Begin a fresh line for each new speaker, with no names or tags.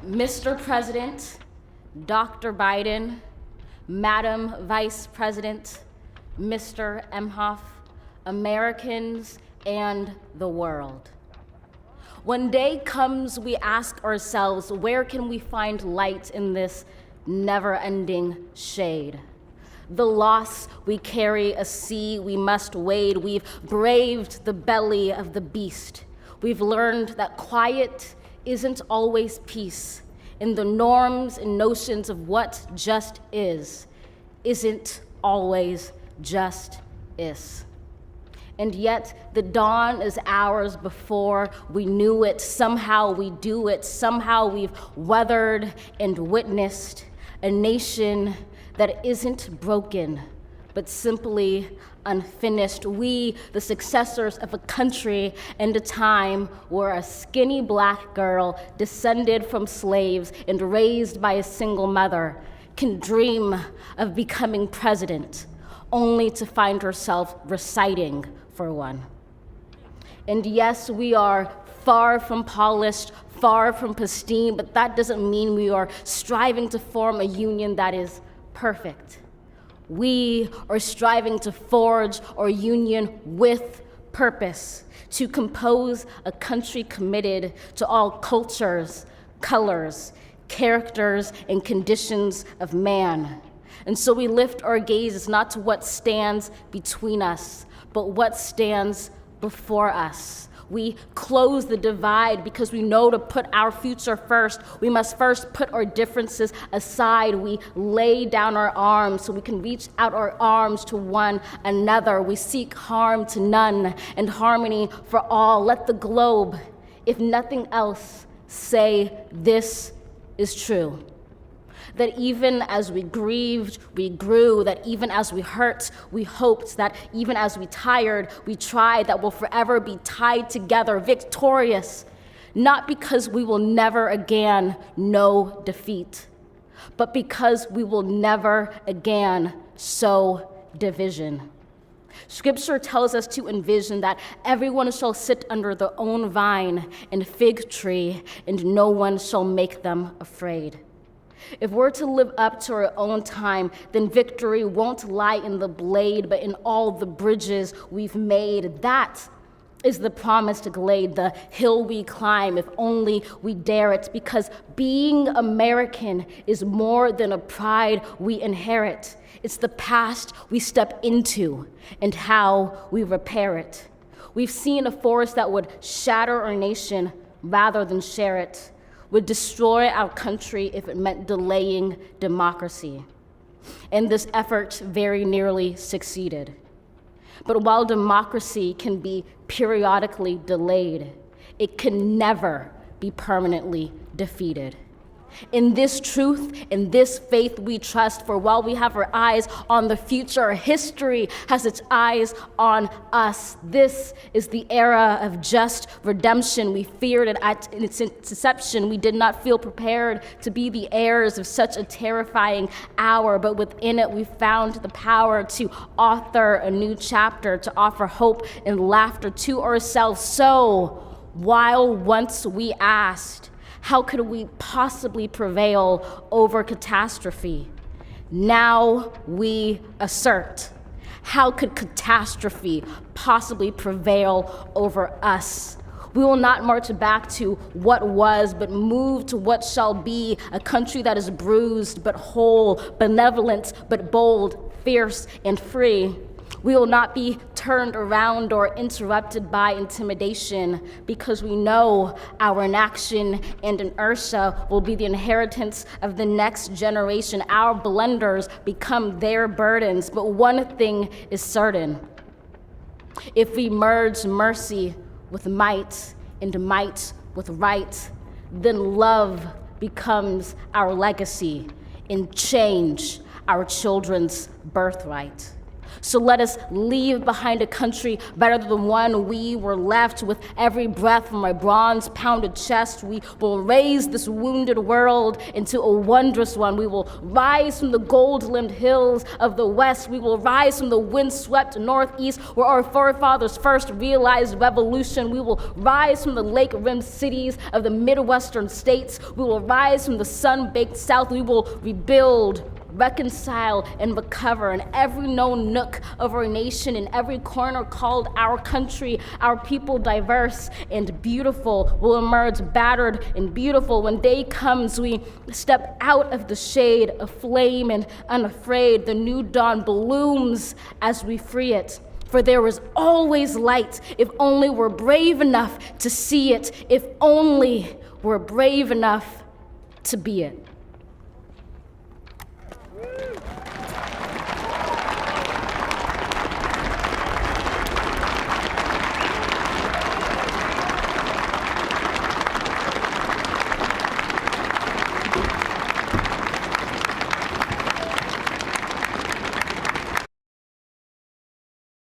Mr. President, Dr. Biden, Madam Vice President, Mr. Emhoff, Americans, and the world. When day comes, we ask ourselves, where can we find light in this never-ending shade? The loss we carry, a sea we must wade. We've braved the belly of the beast. We've learned that quiet isn't always peace, and the norms and notions of what just isn't always just is. And yet the dawn is ours before we knew it. Somehow we do it. Somehow we've weathered and witnessed a nation that isn't broken, but simply unfinished. We, the successors of a country and a time where a skinny black girl descended from slaves and raised by a single mother can dream of becoming president, only to find herself reciting for one. And yes, we are far from polished, far from pristine, but that doesn't mean we are striving to form a union that is perfect. We are striving to forge our union with purpose, to compose a country committed to all cultures, colors, characters, and conditions of man. And so we lift our gazes not to what stands between us, but what stands before us. We close the divide because we know to put our future first, we must first put our differences aside. We lay down our arms so we can reach out our arms to one another. We seek harm to none and harmony for all. Let the globe, if nothing else, say this is true. That even as we grieved, we grew, that even as we hurt, we hoped, that even as we tired, we tried, that we'll forever be tied together, victorious, not because we will never again know defeat, but because we will never again sow division. Scripture tells us to envision that everyone shall sit under their own vine and fig tree, and no one shall make them afraid. If we're to live up to our own time, then victory won't lie in the blade, but in all the bridges we've made. That is the promised glade, the hill we climb, if only we dare it, because being American is more than a pride we inherit. It's the past we step into and how we repair it. We've seen a force that would shatter our nation rather than share it, would destroy our country if it meant delaying democracy. And this effort very nearly succeeded. But while democracy can be periodically delayed, it can never be permanently defeated. In this truth, in this faith we trust, for while we have our eyes on the future, history has its eyes on us. This is the era of just redemption. We feared it at its inception. We did not feel prepared to be the heirs of such a terrifying hour, but within it we found the power to author a new chapter, to offer hope and laughter to ourselves. So, while once we asked, how could we possibly prevail over catastrophe? Now we assert, how could catastrophe possibly prevail over us? We will not march back to what was, but move to what shall be, a country that is bruised but whole, benevolent but bold, fierce and free. We will not be turned around or interrupted by intimidation, because we know our inaction and inertia will be the inheritance of the next generation. Our blunders become their burdens, but one thing is certain. If we merge mercy with might and might with right, then love becomes our legacy and change our children's birthright. So let us leave behind a country better than the one we were left. With every breath from my bronze-pounded chest, we will raise this wounded world into a wondrous one. We will rise from the gold-limbed hills of the west. We will rise from the windswept northeast, where our forefathers first realized revolution. We will rise from the lake-rimmed cities of the Midwestern states. We will rise from the sun-baked south. We will rebuild, reconcile, and recover in every known nook of our nation, in every corner called our country. Our people, diverse and beautiful, will emerge battered and beautiful. When day comes, we step out of the shade, aflame and unafraid. The new dawn blooms as we free it. For there is always light, if only we're brave enough to see it, if only we're brave enough to be it.